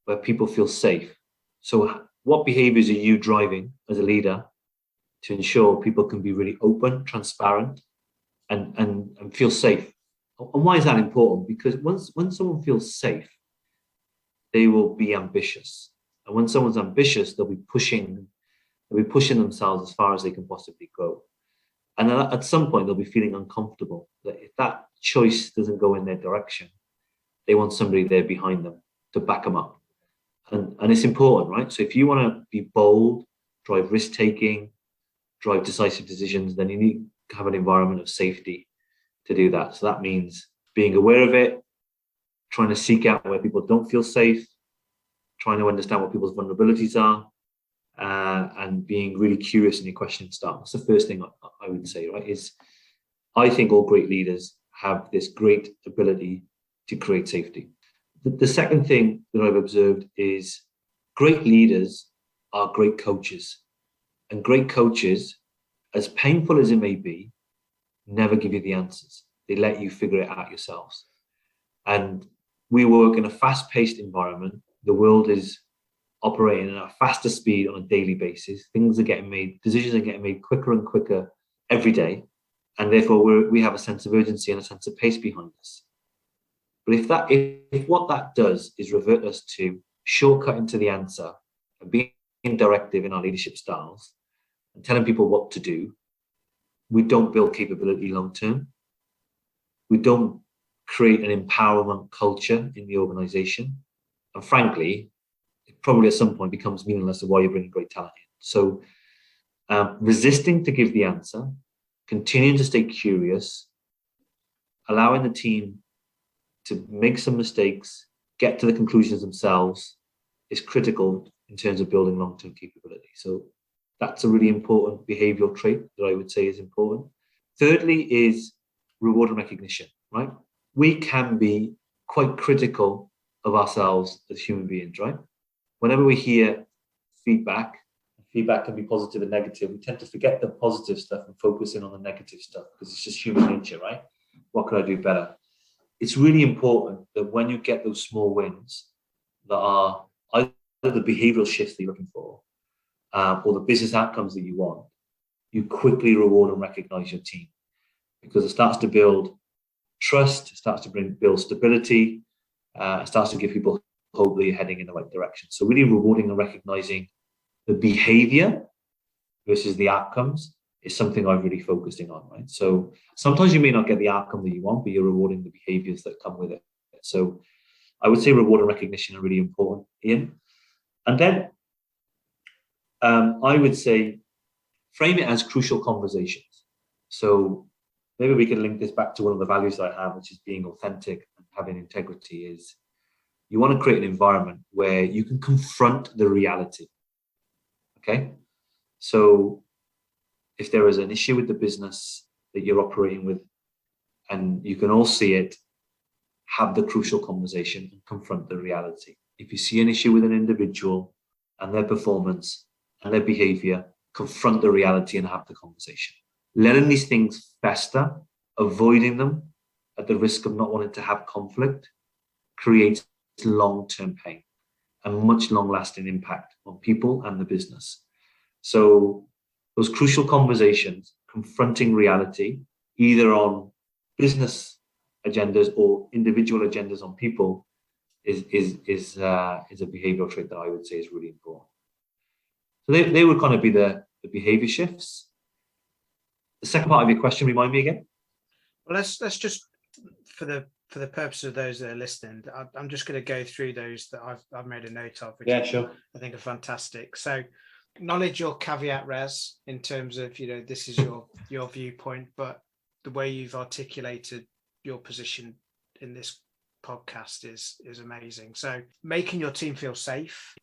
where people feel safe? So what behaviors are you driving as a leader to ensure people can be really open, transparent, and feel safe? And why is that important? Because when someone feels safe, they will be ambitious. And when someone's ambitious, they'll be pushing themselves as far as they can possibly go. And at some point, they'll be feeling uncomfortable that if that choice doesn't go in their direction, they want somebody there behind them to back them up. And it's important, right? So if you want to be bold, drive risk-taking, drive decisive decisions, then you have an environment of safety to do that. So that means being aware of it, trying to seek out where people don't feel safe, trying to understand what people's vulnerabilities are, and being really curious in your question style. That's the first thing I would say, right? Is I think all great leaders have this great ability to create safety. The second thing that I've observed is great leaders are great coaches. And great coaches, as painful as it may be, never give you the answers. They let you figure it out yourselves. And we work in a fast-paced environment. The world is operating at a faster speed on a daily basis. Things are getting made, decisions are getting made quicker and quicker every day. And therefore, we have a sense of urgency and a sense of pace behind us. But if what that does is revert us to shortcutting to the answer and being directive in our leadership styles and telling people what to do, we don't build capability long term. We don't create an empowerment culture in the organization. And frankly, it probably at some point becomes meaningless of why you're bringing great talent in. So resisting to give the answer, continuing to stay curious, allowing the team to make some mistakes, get to the conclusions themselves is critical in terms of building long-term capability. So that's a really important behavioral trait that I would say is important. Thirdly is reward and recognition, right? We can be quite critical of ourselves as human beings, right? Whenever we hear feedback can be positive and negative. We tend to forget the positive stuff and focus in on the negative stuff because it's just human nature, right? What could I do better? It's really important that when you get those small wins that are either the behavioral shifts that you're looking for or the business outcomes that you want, you quickly reward and recognize your team because it starts to build trust, it starts to build stability, it starts to give people hope that you're heading in the right direction. So really rewarding and recognizing the behavior versus the outcomes is something I've really focused in on, right? So sometimes you may not get the outcome that you want, but you're rewarding the behaviors that come with it. So I would say reward and recognition are really important, Ian. And then I would say frame it as crucial conversations. So maybe we can link this back to one of the values that I have, which is being authentic and having integrity. Is you want to create an environment where you can confront the reality. Okay, so if there is an issue with the business that you're operating with and you can all see it, have the crucial conversation and confront the reality. If you see an issue with an individual and their performance and their behavior, confront the reality and have the conversation. Letting these things fester, avoiding them at the risk of not wanting to have conflict, creates long-term pain and much long-lasting impact on people and the business. So those crucial conversations, confronting reality, either on business agendas or individual agendas on people, is a behavioral trait that I would say is really important. So they would kind of be the behavior shifts. The second part of your question, remind me again. Well, let's just for the purpose of those that are listening, I'm just going to go through those that I've made a note of, which sure. I think are fantastic. So acknowledge your caveat, Rez, in terms of, this is your viewpoint, but the way you've articulated your position in this podcast is amazing. So making your team feel safe,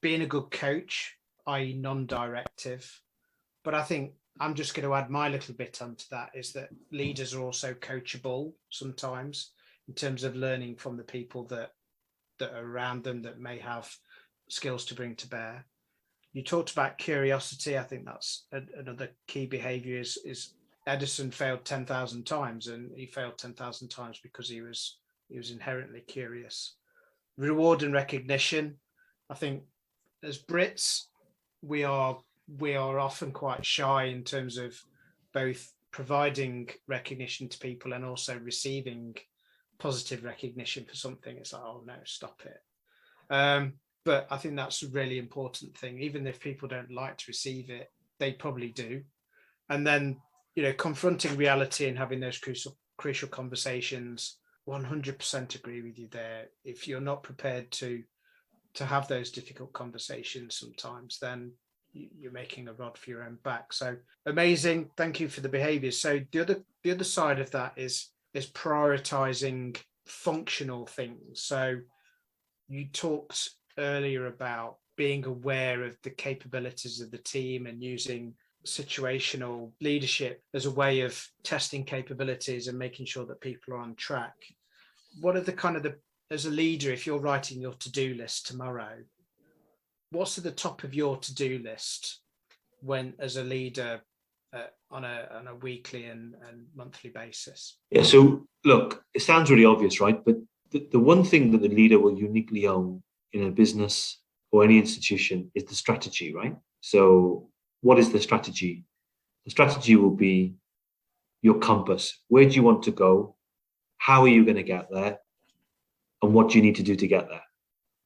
being a good coach, i.e. non-directive. But I think I'm just going to add my little bit onto that, is that leaders are also coachable sometimes in terms of learning from the people that are around them that may have skills to bring to bear. You talked about curiosity. I think that's another key behavior is Edison failed 10,000 times, and he failed 10,000 times because he was inherently curious. Reward and recognition. I think as Brits, we are often quite shy in terms of both providing recognition to people and also receiving positive recognition for something. It's like, oh no, stop it. But I think that's a really important thing. Even if people don't like to receive it, they probably do. And then, confronting reality and having those crucial conversations, 100% agree with you there. If you're not prepared to have those difficult conversations sometimes, then you're making a rod for your own back. So amazing. Thank you for the behaviours. So the other side of that is prioritizing functional things. So you talked earlier about being aware of the capabilities of the team and using situational leadership as a way of testing capabilities and making sure that people are on track. What are as a leader, if you're writing your to-do list tomorrow, what's at the top of your to-do list when, as a leader, on a weekly and monthly basis? Yeah, so look, it sounds really obvious, right? But the one thing that the leader will uniquely own in a business or any institution is the strategy, right? So what is the strategy? The strategy will be your compass. Where do you want to go? How are you going to get there? And what do you need to do to get there?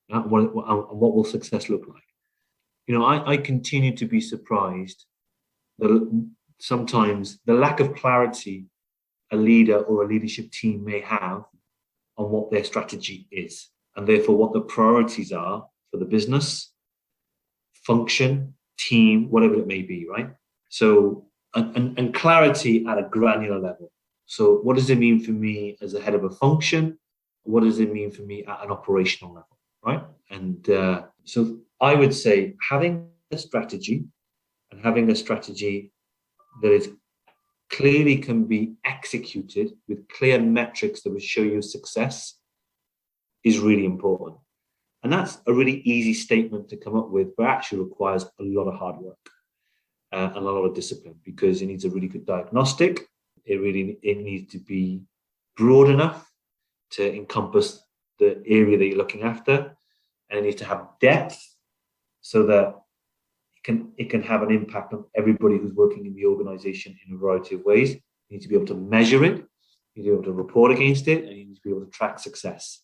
And what will success look like? You know, I continue to be surprised that sometimes the lack of clarity a leader or a leadership team may have on what their strategy is, and therefore what the priorities are for the business, function, team, whatever it may be, right? So, and clarity at a granular level. So what does it mean for me as a head of a function? What does it mean for me at an operational level, right? And so I would say having a strategy and having a strategy that is clearly can be executed with clear metrics that will show you success is really important. And that's a really easy statement to come up with, but actually requires a lot of hard work and a lot of discipline, because it needs a really good diagnostic. It needs to be broad enough to encompass the area that you're looking after, and it needs to have depth so that it can have an impact on everybody who's working in the organization in a variety of ways. You need to be able to measure it, you need to be able to report against it, and you need to be able to track success.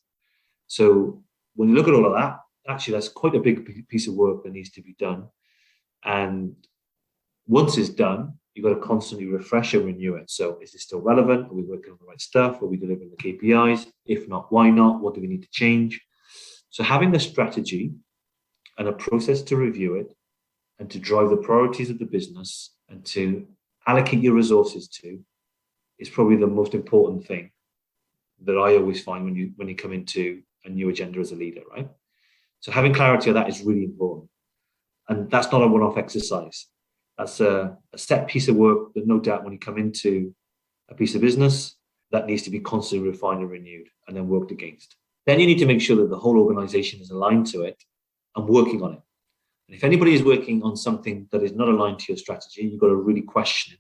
So when you look at all of that, actually that's quite a big piece of work that needs to be done. And once it's done, you've got to constantly refresh and renew it. So is it still relevant? Are we working on the right stuff? Are we delivering the KPIs? If not, why not? What do we need to change? So having a strategy and a process to review it and to drive the priorities of the business and to allocate your resources to is probably the most important thing that I always find when you come into a new agenda as a leader, right? So having clarity of that is really important. And that's not a one-off exercise. That's a set piece of work that no doubt when you come into a piece of business, that needs to be constantly refined and renewed and then worked against. Then you need to make sure that the whole organization is aligned to it and working on it. And if anybody is working on something that is not aligned to your strategy, you've got to really question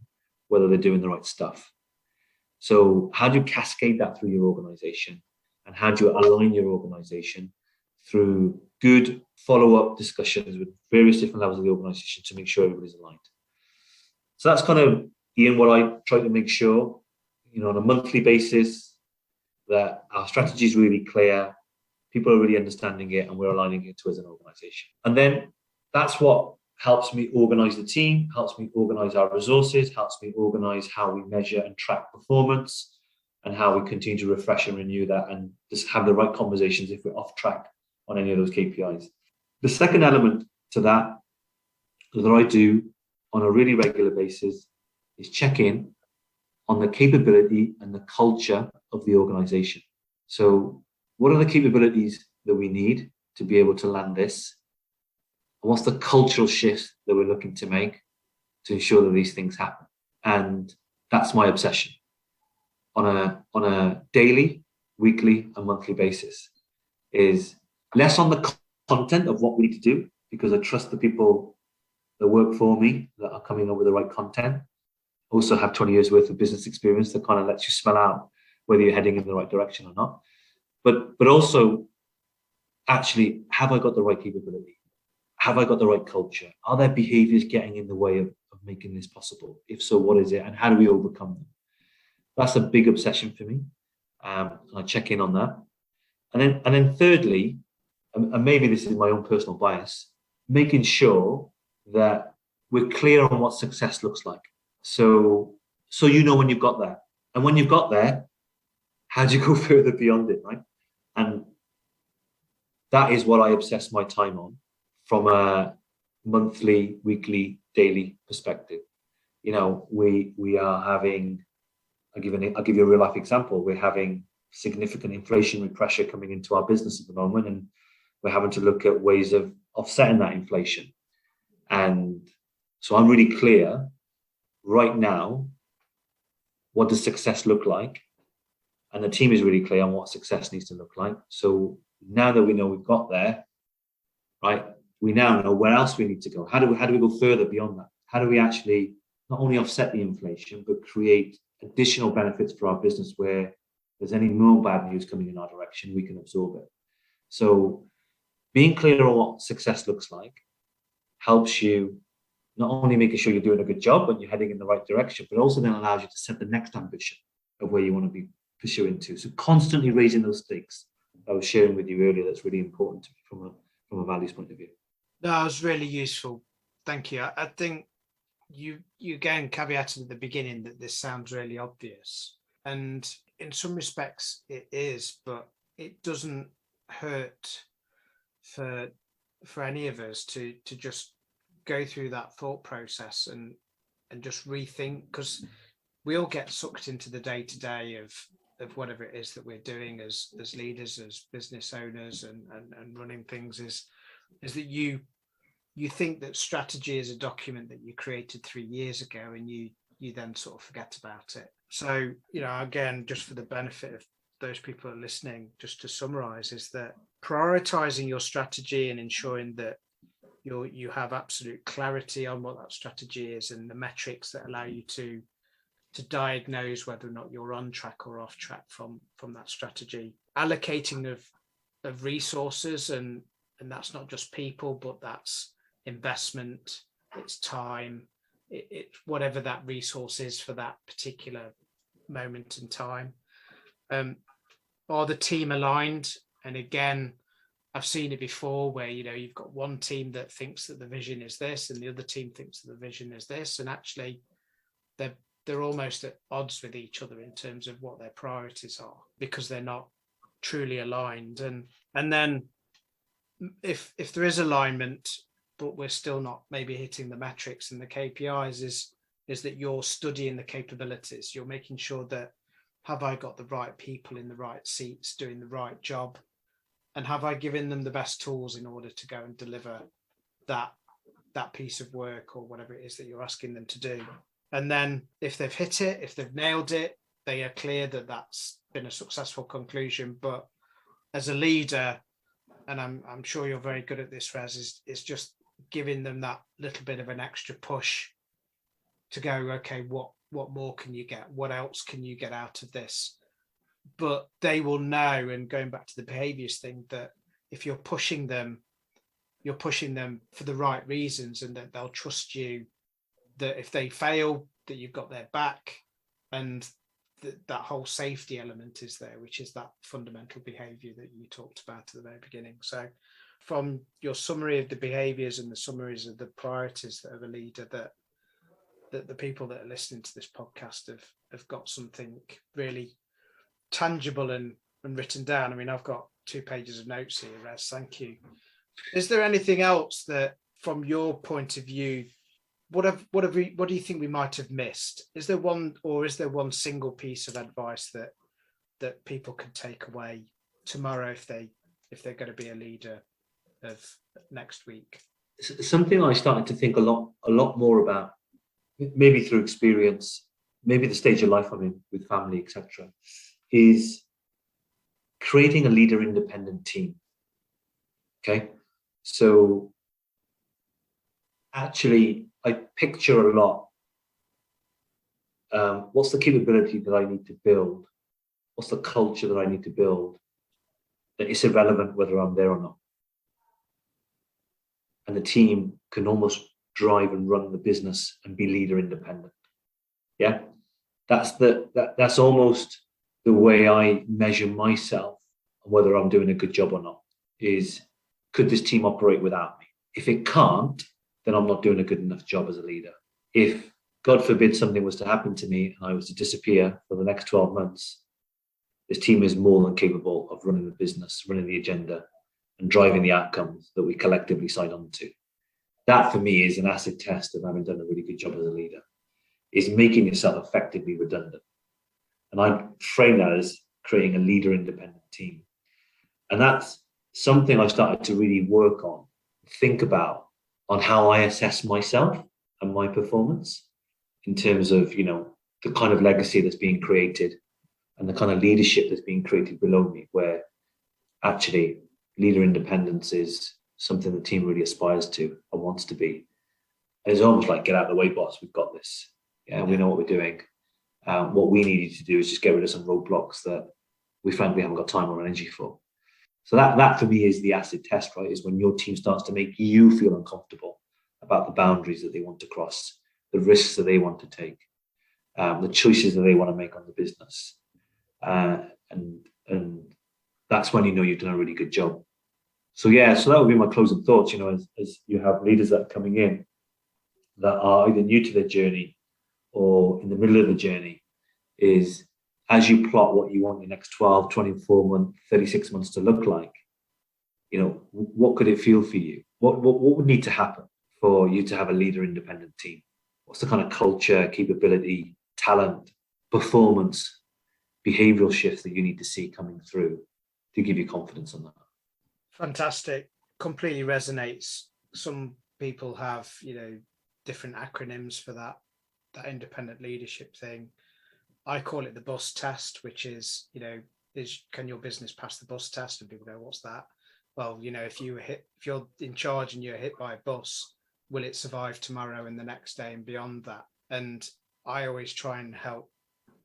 whether they're doing the right stuff. So how do you cascade that through your organization? And how do you align your organization through good follow-up discussions with various different levels of the organization to make sure everybody's aligned? So that's kind of, Ian, what I try to make sure, on a monthly basis, that our strategy is really clear, people are really understanding it, and we're aligning it to as an organization. And then that's what helps me organize the team, helps me organize our resources, helps me organize how we measure and track performance, and how we continue to refresh and renew that and just have the right conversations if we're off track on any of those KPIs. The second element to that I do on a really regular basis is check in on the capability and the culture of the organization. So what are the capabilities that we need to be able to land this? And what's the cultural shift that we're looking to make to ensure that these things happen? And that's my obsession on a daily, weekly, and monthly basis, is less on the content of what we need to do, because I trust the people that work for me that are coming up with the right content. Also have 20 years worth of business experience that kind of lets you spell out whether you're heading in the right direction or not. But also, actually, have I got the right capability? Have I got the right culture? Are there behaviors getting in the way of making this possible? If so, what is it? And how do we overcome them? That's a big obsession for me. And I check in on that. And then thirdly, and maybe this is my own personal bias, making sure that we're clear on what success looks like. So when you've got there. And when you've got there, how do you go further beyond it, right? And that is what I obsess my time on, from a monthly, weekly, daily perspective. We are having, I'll give you a real life example. We're having significant inflationary pressure coming into our business at the moment, and we're having to look at ways of offsetting that inflation. And so I'm really clear right now, what does success look like? And the team is really clear on what success needs to look like. So now that we know we've got there, right, we now know where else we need to go. How do we go further beyond that? How do we actually not only offset the inflation, but create additional benefits for our business where there's any more bad news coming in our direction, we can absorb it. So being clear on what success looks like helps you not only making sure you're doing a good job and you're heading in the right direction, but also then allows you to set the next ambition of where you want to be pursuing to. So constantly raising those stakes. I was sharing with you earlier, that's really important to me from a values point of view. No, that was really useful. Thank you. I think you again caveated at the beginning that this sounds really obvious. And in some respects it is, but it doesn't hurt for any of us to just go through that thought process and just rethink, because we all get sucked into the day-to-day of whatever it is that we're doing as leaders, as business owners and running things, is that you think that strategy is a document that you created 3 years ago and you then sort of forget about it. So, again, just for the benefit of those people who are listening, just to summarize, is that prioritizing your strategy and ensuring that you have absolute clarity on what that strategy is and the metrics that allow you to diagnose whether or not you're on track or off track from that strategy. Allocating of resources, and that's not just people, but that's investment, it's time, it whatever that resource is for that particular moment in time. Are the team aligned? And again, I've seen it before where you've got one team that thinks that the vision is this and the other team thinks that the vision is this, and actually they're almost at odds with each other in terms of what their priorities are, because they're not truly aligned. And then if there is alignment but we're still not maybe hitting the metrics and the KPIs, is that you're studying the capabilities. You're making sure that, have I got the right people in the right seats doing the right job? And have I given them the best tools in order to go and deliver that piece of work or whatever it is that you're asking them to do? And then if they've hit it, if they've nailed it, they are clear that that's been a successful conclusion. But as a leader, and I'm sure you're very good at this, Rez, is just giving them that little bit of an extra push to go, okay, what more can you get? What else can you get out of this? But they will know, and going back to the behaviours thing, that if you're pushing them for the right reasons, and that they'll trust you, that if they fail, that you've got their back, and that whole safety element is there, which is that fundamental behaviour that you talked about at the very beginning. So from your summary of the behaviours and the summaries of the priorities of a leader, that the people that are listening to this podcast have got something really tangible and written down. I mean, I've got 2 pages of notes here, Rez, thank you. Is there anything else that, from your point of view, what do you think we might have missed? Is there one single piece of advice that people can take away tomorrow if they're going to be a leader of next week? Something I started to think a lot more about, maybe through experience, maybe the stage of life I'm in with family, etc., is creating a leader independent team. Okay, so actually I picture a lot, what's the capability that I need to build, what's the culture that I need to build, that it's irrelevant whether I'm there or not, and the team can almost drive and run the business and be leader independent. Yeah, that's almost the way I measure myself, whether I'm doing a good job or not, is, could this team operate without me? If it can't, then I'm not doing a good enough job as a leader. If, God forbid, something was to happen to me and I was to disappear for the next 12 months, this team is more than capable of running the business, running the agenda, and driving the outcomes that we collectively sign on to. that for me is an acid test of having done a really good job as a leader, is making yourself effectively redundant. And I frame that as creating a leader independent team. And that's something I started to really work on, think about on how I assess myself and my performance in terms of, the kind of legacy that's being created and the kind of leadership that's being created below me, where actually leader independence is something the team really aspires to and wants to be. It's almost like, get out of the way, boss, we've got this. Yeah, we know what we're doing. What we need you to do is just get rid of some roadblocks that we find we haven't got time or energy for. So that for me is the acid test, right? Is when your team starts to make you feel uncomfortable about the boundaries that they want to cross, the risks that they want to take, the choices that they want to make on the business. And that's when you've done a really good job. So that would be my closing thoughts, as you have leaders that are coming in that are either new to their journey or in the middle of the journey, is as you plot what you want your next 12, 24 months, 36 months to look like, what could it feel for you? What would need to happen for you to have a leader independent team? What's the kind of culture, capability, talent, performance, behavioral shifts that you need to see coming through to give you confidence on that? Fantastic. Completely resonates. Some people have, different acronyms for that independent leadership thing. I call it the bus test, which is, can your business pass the bus test? And people go, what's that? Well, if you're in charge and you're hit by a bus, will it survive tomorrow and the next day and beyond that? And I always try and help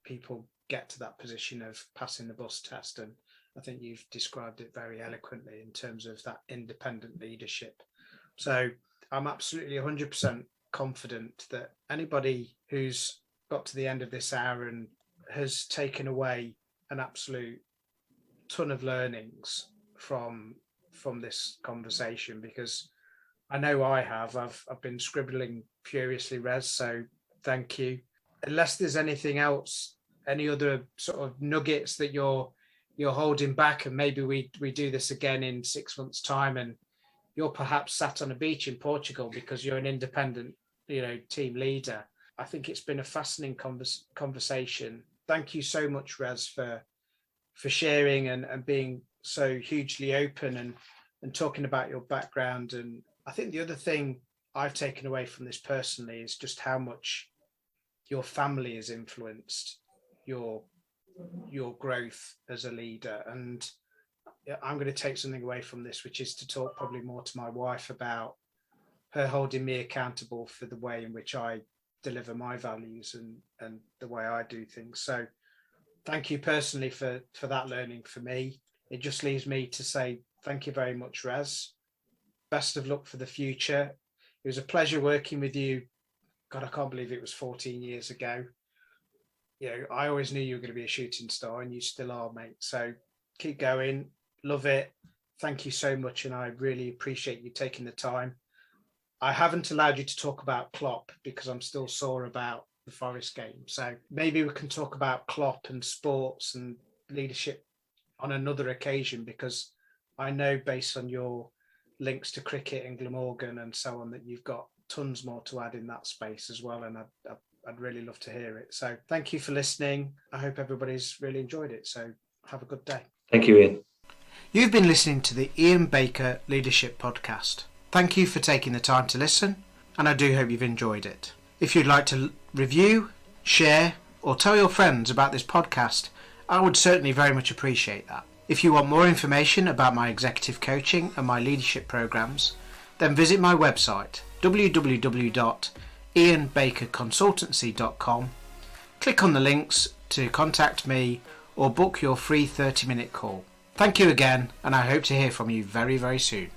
people get to that position of passing the bus test. And I think you've described it very eloquently in terms of that independent leadership. So I'm absolutely 100% confident that anybody who's got to the end of this hour and has taken away an absolute ton of learnings from this conversation, because I know I have. I've been scribbling furiously, Rez, so thank you. Unless there's anything else, any other sort of nuggets that you're holding back, and maybe we do this again in 6 months' time and you're perhaps sat on a beach in Portugal because you're an independent, team leader. I think it's been a fascinating conversation. Thank you so much, Rez, for sharing and being so hugely open and talking about your background. And I think the other thing I've taken away from this personally is just how much your family has influenced your growth as a leader. And I'm going to take something away from this, which is to talk probably more to my wife about her holding me accountable for the way in which I deliver my values and the way I do things. So thank you personally for that learning for me. It just leaves me to say thank you very much, Rez. Best of luck for the future. It was a pleasure working with you. God, I can't believe it was 14 years ago. I always knew you were going to be a shooting star, and you still are, mate. So keep going. Love it. Thank you so much. And I really appreciate you taking the time. I haven't allowed you to talk about Klopp because I'm still sore about the Forest game. So maybe we can talk about Klopp and sports and leadership on another occasion, because I know based on your links to cricket and Glamorgan and so on that you've got tons more to add in that space as well. And I'd really love to hear it. So thank you for listening. I hope everybody's really enjoyed it. So have a good day. Thank you, Ian. You've been listening to the Ian Baker Leadership Podcast. Thank you for taking the time to listen, and I do hope you've enjoyed it. If you'd like to review, share, or tell your friends about this podcast, I would certainly very much appreciate that. If you want more information about my executive coaching and my leadership programs, then visit my website, www.ianbakerconsultancy.com. Click on the links to contact me or book your free 30-minute call. Thank you again, and I hope to hear from you very, very soon.